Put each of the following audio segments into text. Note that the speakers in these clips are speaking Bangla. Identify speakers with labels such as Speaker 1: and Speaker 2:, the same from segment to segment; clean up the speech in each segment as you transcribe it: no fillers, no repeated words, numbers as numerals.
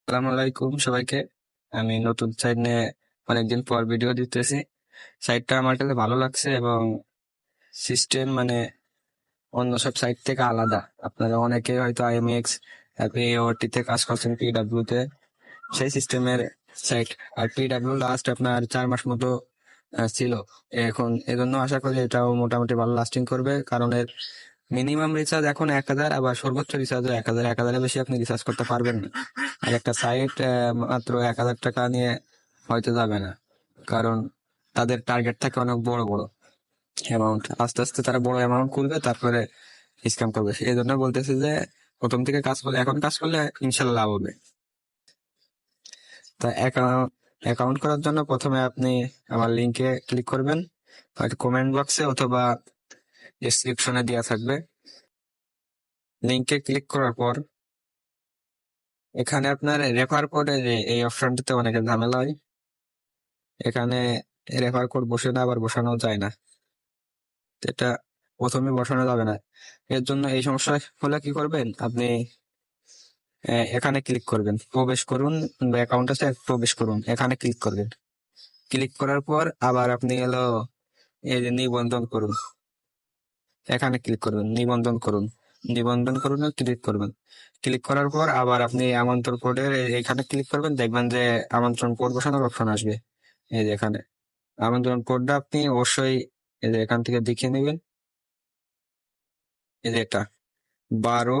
Speaker 1: আসসালামু আলাইকুম সবাইকে। আমি নতুন সাইট নিয়ে অনেকদিন পর ভিডিও দিতেছি। সাইটটা আমার কাছে ভালো লাগছে এবং সিস্টেম অন্য সব সাইট থেকে আলাদা। আপনারা অনেকে হয়তো আইএমএক্স এওটি তে কাজ করছেন, পিডাব্লিউ তে সেই সিস্টেমের সাইট। আর পিডাব্লিউ লাস্ট আপনার 4 মাস মতো ছিল। এখন এজন্য আশা করি এটাও মোটামুটি ভালো লাস্টিং করবে, কারণ এর মিনিমাম রিচার্জ এখন 1,000, আবার সর্বোচ্চ রিচার্জ 1,000। 1,000-এর বেশি আপনি রিচার্জ করতে পারবেন না। আর একটা সাইট মাত্র 1,000 টাকা নিয়ে হয়তো যাবে না, কারণ তাদের টার্গেট থাকে অনেক বড় বড় অ্যামাউন্ট। আস্তে আস্তে তারা বড় অ্যামাউন্ট করবে, তারপরে স্ক্যাম করবে। এই জন্য বলতেছি যে প্রথম থেকে কাজ করলে, এখন কাজ করলে ইনশাল্লাহ লাভ হবে। তা অ্যাকাউন্ট করার জন্য প্রথমে আপনি আমার লিঙ্কে ক্লিক করবেন, হয়তো কমেন্ট বক্সে অথবা ডেসক্রিপশনে দেওয়া থাকবে। লিঙ্কে ক্লিক করার পর এখানে আপনার রেফার কোডের এই অপশনটাতে অনেকের ঝামেলা হয়। এখানে রেফার কোড বসে না, আবার বসানো যায় না। তো এটা প্রথমে বসানো যাবে না। এর জন্য এই সমস্যা হলে কি করবেন আপনি, এখানে ক্লিক করবেন, প্রবেশ করুন বা অ্যাকাউন্ট আছে প্রবেশ করুন, এখানে ক্লিক করবেন। ক্লিক করার পর আবার আপনি এই যে নিবন্ধন করুন, এখানে ক্লিক করবেন, নিবন্ধন করুন। নিবন্ধন করুন ক্লিক করবেন। ক্লিক করার পর আবার আপনি আমন্ত্রণ কোডের এখানে ক্লিক করবেন, দেখবেন যে আমন্ত্রণ কোড বসানোর অপশন আসবে। এই যে এখানে আমন্ত্রণ কোডটা আপনি অবশ্যই এই যে এখান থেকে দেখে নেবেন। এই যে এটা 12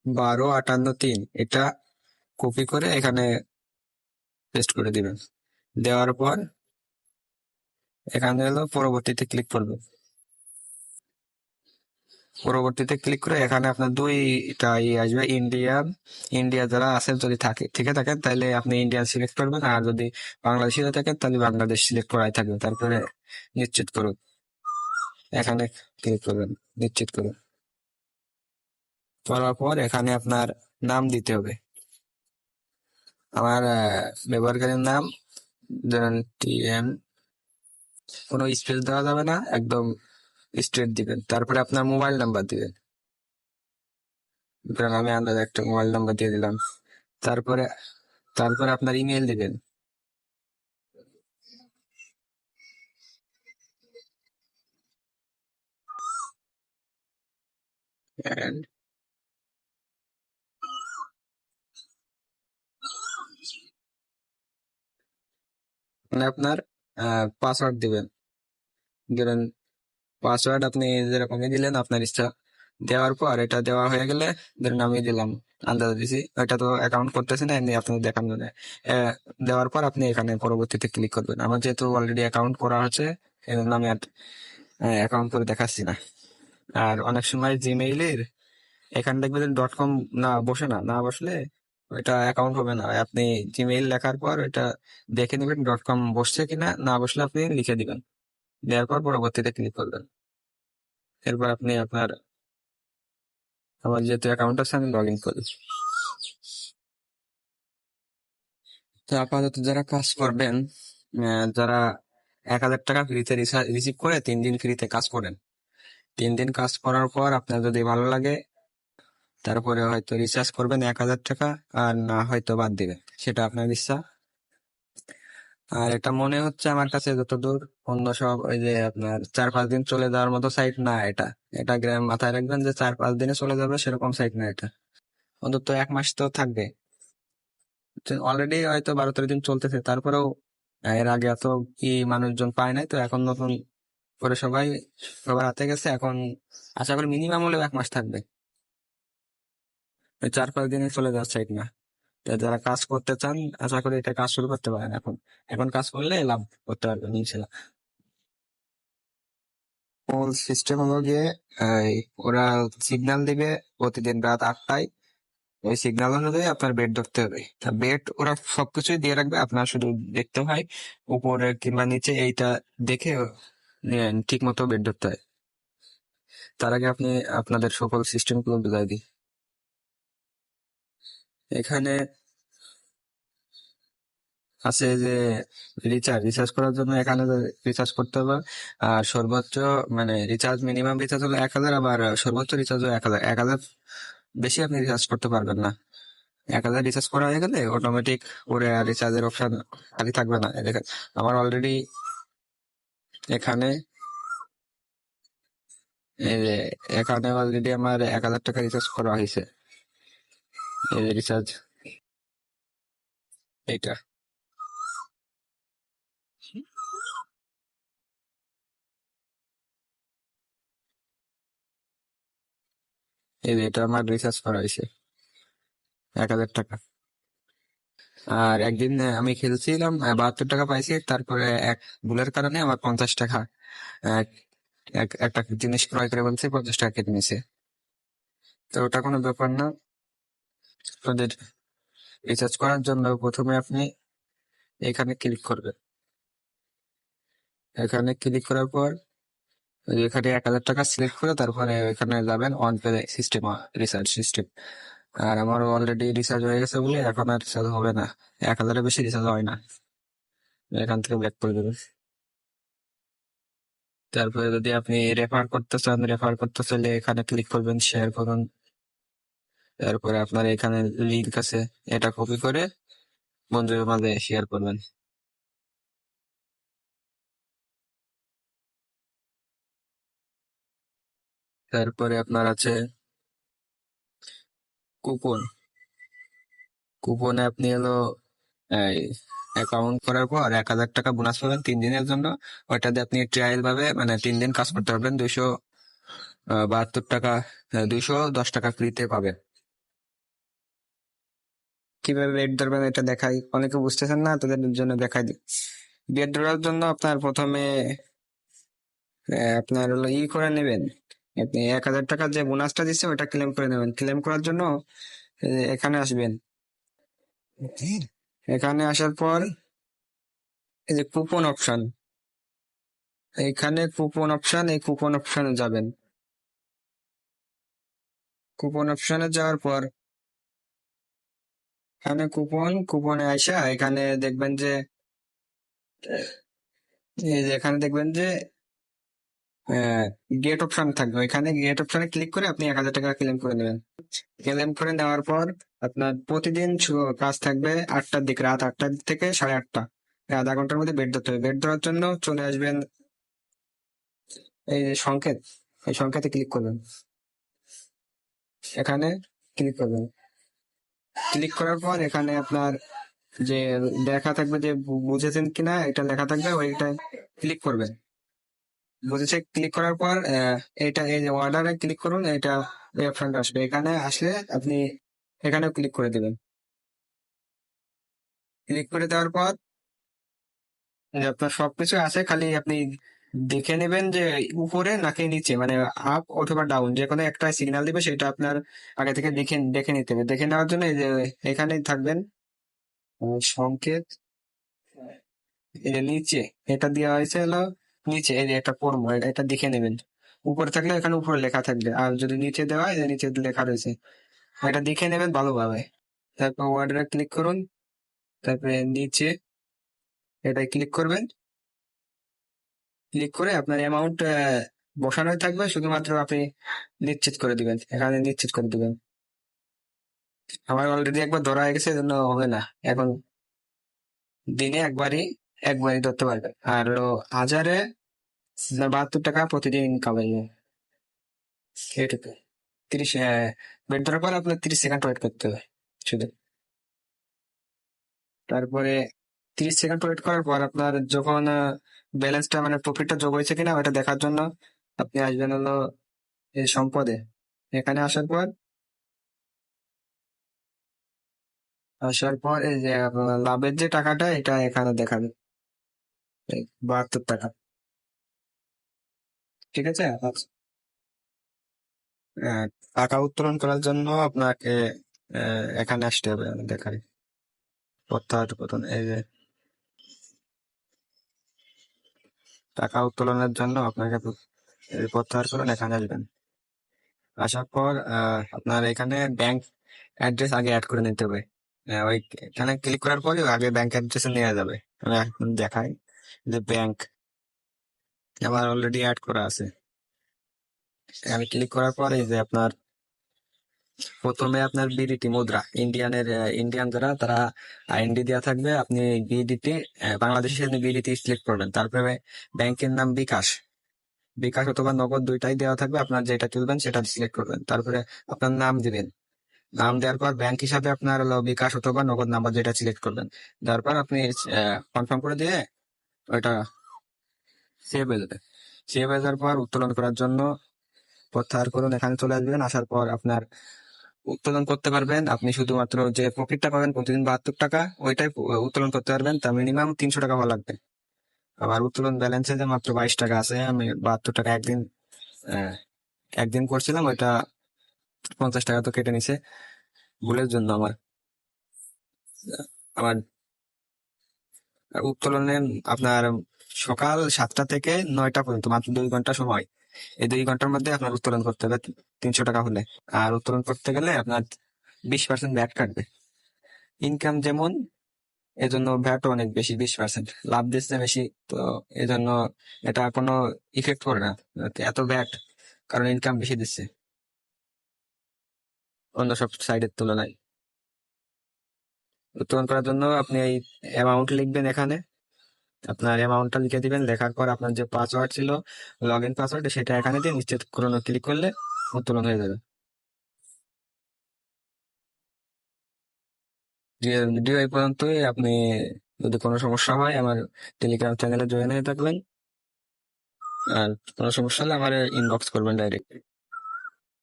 Speaker 1: 12 58 3, এটা কপি করে এখানে পেস্ট করে দিবেন। দেওয়ার পর এখানে পরবর্তীতে ক্লিক করবেন। পরবর্তীতে ক্লিক করে এখানে আপনার দুইটা আসবে, ইন্ডিয়া যারা আছেন যদি থেকে থাকেন তাহলে আপনি ইন্ডিয়ান সিলেক্ট করবেন, আর যদি বাংলাদেশি হয়ে থাকেন তাহলে বাংলাদেশ সিলেক্ট করাই থাকবে। তারপরে নিশ্চিত করুন, এখানে ক্লিক করবেন, নিশ্চিত করুন। করার পর এখানে আপনার নাম দিতে হবে। আমার ব্যবহারকারীর নাম ধরেন TM, কোনো স্পেস দেওয়া যাবে না, একদম স্ট্রেট দিবেন। তারপরে আপনার মোবাইল নাম্বার দিবেন, ধরেন আমি আন্দাজে একটা মোবাইল নাম্বার দিয়ে দিলাম। তারপরে তারপরে আপনার ইমেল দিবেন। And আপনার পাসওয়ার্ড দিবেন। ধরেন পাসওয়ার্ড আপনি যেরকমই দিলেন আপনার ইচ্ছা। দেওয়ার পর এটা দেওয়া হয়ে গেলে, ধরেন আমি দিলাম, আন্দাজ দিছি, ওইটা তো অ্যাকাউন্ট করতেছি না, এমনি আপনাদের দেখানোর জন্য। দেওয়ার পর আপনি এখানে পরবর্তীতে ক্লিক করবেন। আমার যেহেতু অলরেডি অ্যাকাউন্ট করা হচ্ছে, এই জন্য আমি আর অ্যাকাউন্ট করে দেখাচ্ছি না। আর অনেক সময় জিমেইলের এখানে দেখবেন .com না বসে না, না বসলে ওইটা অ্যাকাউন্ট হবে না। আপনি জিমেইল লেখার পর ওইটা দেখে নেবেন .com বসছে কিনা, না বসলে আপনি লিখে দিবেন। দেওয়ার পর পরবর্তীতে ক্লিক করবেন। এরপর আপনি আমার যেহেতু অ্যাকাউন্ট আছে আমি লগ ইন করি। তো আপাতত যারা কাজ করবেন, যারা 1,000 টাকা ফ্রিতে রিসিভ করে 3 দিন ফ্রিতে কাজ করেন, 3 দিন কাজ করার পর আপনার যদি ভালো লাগে তারপরে হয়তো রিচার্জ করবেন 1,000 টাকা, আর না হয়তো বাদ দিবেন, সেটা আপনার ইচ্ছা। আর এটা মনে হচ্ছে আমার কাছে যতদূর, অন্য সব ওই যে আপনার 4-5 দিন চলে যাওয়ার মতো সাইট না এটা। এটা গ্রাম মাথায় রাখবেন যে 4-5 দিনে চলে যাবে সেরকম সাইট না এটা, অন্তত 1 মাস তো থাকবে। অলরেডি হয়তো 12-13 দিন চলতেছে, তারপরেও এর আগে এত কি মানুষজন পায় নাই, তো এখন নতুন করে সবার হাতে গেছে। এখন আশা করি মিনিমাম হলেও 1 মাস থাকবে, ওই 4-5 দিনে চলে যাওয়ার সাইট না। তো যারা কাজ করতে চান আশা করি এটা কাজ শুরু করতে পারেন এখন। এখন কাজ করলে লাভ করতে পারবেন ইনশাল্লাহ। মূল সিস্টেম হলো গিয়ে এই, ওরা সিগন্যাল দিবে প্রতিদিন রাত 8টায়। ওই সিগন্যাল অনুযায়ী আপনার বেড ধরতে হবে। তা বেড ওরা সবকিছুই দিয়ে রাখবে, আপনার শুধু দেখতে হয় উপরে কিংবা নিচে, এইটা দেখে ঠিক মতো বেড ধরতে হয়। তার আগে আপনি আপনাদের সকল সিস্টেম গুলো বুঝাই দিই। এখানে আছে যে রিচার্জ রিচার্জ করার জন্য এখানে রিচার্জ করতে হবে। আর সর্বোচ্চ মানে রিচার্জ মিনিমাম রিচার্জ হলো 1,000, আবার সর্বোচ্চ রিচার্জ হলো 1,000। 1,000 বেশি আপনি রিচার্জ করতে পারবেন না। 1,000 রিচার্জ করা হয়ে গেলে অটোমেটিক ওরে আর রিচার্জের অপশন খালি থাকবে না। এই দেখেন আমার অলরেডি এখানে এই যে এখানে অলরেডি আমার 1,000 টাকা রিচার্জ করা হয়েছে। এই যে রিচার্জ এইটা, এই যে এটা আমার রিচার্জ করা হয়েছে 1,000 টাকা। আর একদিন আমি খেলছিলাম, 72 টাকা পাইছি। তারপরে এক ভুলের কারণে আমার 50 টাকা এক- একটা জিনিস ক্রয় করে বলছে 50 টাকা কেটে নিছে। তো ওটা কোনো ব্যাপার না। আপনাদের রিচার্জ করার জন্য প্রথমে আপনি এখানে ক্লিক করবেন। এখানে ক্লিক করার পর ওই যে এখানে 1,000 টাকা সিলেক্ট করে তারপরে এখানে যাবেন on pay system, recharge system. আর আমার অলরেডি রিচার্জ হয়ে গেছে বলে এখন আর রিচার্জ হবে না। 1,000-এর বেশি রিচার্জ হয় না। এখান থেকে ব্যাক করে দেবেন। তারপরে যদি আপনি রেফার করতে চান, রেফার করতে চাইলে এখানে ক্লিক করবেন, শেয়ার করুন। তারপরে আপনার এখানে লিঙ্ক আছে, এটা কপি করে বন্ধুদের মাঝে শেয়ার করবেন। তারপরে আপনার আছে কুপন। কুপনে আপনি হলো অ্যাকাউন্ট করার পর 1,000 টাকা বোনাস পাবেন 3 দিনের জন্য। ওইটা দিয়ে আপনি ট্রায়াল ভাবে মানে 3 দিন কাজ করতে পারবেন। 272 টাকা, 210 টাকা ফ্রিতে পাবেন। কিভাবে বেড ধরবেন এটা দেখাই, অনেকে বুঝতেছেন না, তাদের জন্য দেখাই দিই। বেড ধরার জন্য আপনার প্রথমে আপনার হলো করে নেবেন। আপনি 1,000 টাকার যে বোনাসটা দিচ্ছে ওটা ক্লেম করে নেবেন। ক্লেম করার জন্য এখানে আসবেন। এখানে আসার পর এই যে কুপন অপশন, এইখানে কুপন অপশন, এই কুপন অপশনে যাবেন। কুপন অপশনে যাওয়ার পর এখানে কুপনে আইসা এখানে দেখবেন যে এই যে এখানে দেখবেন যে গেট অপশন থাকবে। এখানে গেট অপশনে ক্লিক করে আপনি 1,000 টাকা ক্লেম করে নেবেন। ক্লেম করে নেওয়ার পর আপনার প্রতিদিন কাজ থাকবে 8টার দিকে, রাত 8টার থেকে 8:30। আধা ঘন্টার মধ্যে বেড ধরতে হবে। বেড ধরার জন্য চলে আসবেন এই যে সংকেত, এই সংকেতে ক্লিক করবেন। এখানে ক্লিক করবেন। ক্লিক করার পর এখানে আপনার যে লেখা থাকবে যে বুঝেছেন কিনা এটা লেখা থাকবে, ওইটা ক্লিক করবেন। বুঝেছে ক্লিক করার পর এটা এই যে অর্ডারে ক্লিক করুন, এটা এই অপশনটা আসবে। এখানে আসলে আপনি এখানেও ক্লিক করে দেবেন। ক্লিক করে দেওয়ার পর এই যে আপনার সবকিছু আছে, খালি আপনি দেখে নেবেন যে উপরে নাকি নিচে, মানে আপ অথবা ডাউন যে কোনো একটা সিগন্যাল দিবে, সেটা আপনার আগে থেকে দেখে দেখে নিতে হবে। দেখে নেওয়ার জন্য এই যে এখানেই থাকবেন সংকেত, এই যে নিচে এটা দেওয়া হয়েছে হলো নিচে, এই যে এটা পড়বো, এটা দেখে নেবেন। উপরে থাকলে এখানে উপরে লেখা থাকবে, আর যদি নিচে দেওয়া হয়, এই যে নিচে লেখা রয়েছে, এটা দেখে নেবেন ভালোভাবে। তারপর ওয়ার্ডারে ক্লিক করুন, তারপরে নিচে এটাই ক্লিক করবেন। ক্লিক করে আপনার অ্যামাউন্ট বসানোই থাকবে, শুধুমাত্র আপনি নিশ্চিত করে দিবেন, এখানে নিশ্চিত করে দিবেন। আমার অলরেডি একবার ধরা হয়ে গেছে, এজন্য হবে না এখন। দিনে একবারই ধরতে পারবেন। আর হলো 1,072 টাকা প্রতিদিন ইনকাম হয়ে, এইটুকু। 30 বেড ধরার পর আপনার 30 সেকেন্ড ওয়েট করতে হবে শুধু। তারপরে 30 সেকেন্ড ওয়েট করার পর আপনার যখন ব্যালেন্সটা মানে প্রফিটটা যোগ হয়েছে কিনা ওটা দেখার জন্য আপনি আসবেন হলো এই সম্পদে। এখানে আসার পর এই যে আপনার লাভের যে টাকাটা এটা এখানে দেখাবে, এই 72 টাকা। ঠিক আছে। আচ্ছা, আহ, টাকা উত্তোলন করার জন্য আপনাকে এখানে আসতে হবে, আমি দেখাই প্রত্যয় এই যে টাকা উত্তোলনের জন্য আপনাকে প্রত্যাহার এখানে আসবেন। আসার পর আপনার এখানে ব্যাংক অ্যাড্রেস আগে অ্যাড করে নিতে হবে। ওই এখানে ক্লিক করার পরে আগে ব্যাংক অ্যাড্রেসে নেওয়া যাবে। আমি এখন দেখাই যে ব্যাংক আমার অলরেডি অ্যাড করা আছে। আমি ক্লিক করার পরে যে আপনার প্রথমে আপনার বিডিটি মুদ্রা ইন্ডিয়ান যারা তারা আইএনডি দেওয়া থাকবে, আপনি বিডিটি বাংলাদেশের বিডিটি সিলেক্ট করবেন। তারপরে ব্যাংকের নাম বিকাশ, বিকাশ অথবা নগদ দুইটাই দেওয়া থাকবে, আপনার যেটা তুলবেন সেটা সিলেক্ট করবেন। তারপরে আপনার নাম দিবেন, নাম দেওয়ার পর ব্যাংক হিসাবে আপনার হলো বিকাশ অথবা নগদ নাম্বার যেটা সিলেক্ট করবেন। তারপর আপনি কনফার্ম করে দিয়ে ওইটা সেভ হয়ে যাবে। সেভ হয়ে যাওয়ার পর উত্তোলন করার জন্য প্রত্যাহার করুন এখানে চলে আসবেন। আসার পর আপনার উত্তোলন করতে পারবেন। আপনি শুধুমাত্র যে প্রফিটটা পাবেন প্রতিদিন 72 টাকা, ওইটাই উত্তোলন করতে পারবেন। তা মিনিমাম 300 টাকা হওয়া লাগবে। আমার উত্তোলন ব্যালেন্সে যে মাত্র 22 টাকা আছে, আমি 72 টাকা একদিন করছিলাম, ওইটা 50 টাকা তো কেটে নিছে ভুলের জন্য। আমার উত্তোলনে আপনার সকাল 7টা থেকে 9টা পর্যন্ত মাত্র 2 ঘন্টা সময়। এই 2 ঘন্টার মধ্যে আপনার উত্তোলন করতে হবে 300 টাকা হলে। আর উত্তোলন করতে গেলে আপনার 20% ব্যাট কাটবে। ইনকাম যেমন, এজন্য ভ্যাটও অনেক বেশি, 20% লাভ দিচ্ছে বেশি। তো এজন্য এটা কোনো ইফেক্ট করে না এত ভ্যাট, কারণ ইনকাম বেশি দিচ্ছে অন্য সব সাইডের তুলনায়। উত্তোলন করার জন্য আপনি এই অ্যামাউন্ট লিখবেন এখানে, আপনার অ্যামাউন্টটা লিখে দিবেন। লেখার পর আপনার যে পাসওয়ার্ড ছিল, লগ ইন পাসওয়ার্ড, সেটা এখানে দিয়ে নিশ্চিত করুন ক্লিক করলে উত্তোলন হয়ে যাবে। ভিডিও এই পর্যন্তই। আপনি যদি কোনো সমস্যা হয় আমার টেলিগ্রাম চ্যানেলে জয়েন হয়ে থাকবেন, আর কোনো সমস্যা হলে আমার ইনবক্স করবেন ডাইরেক্ট।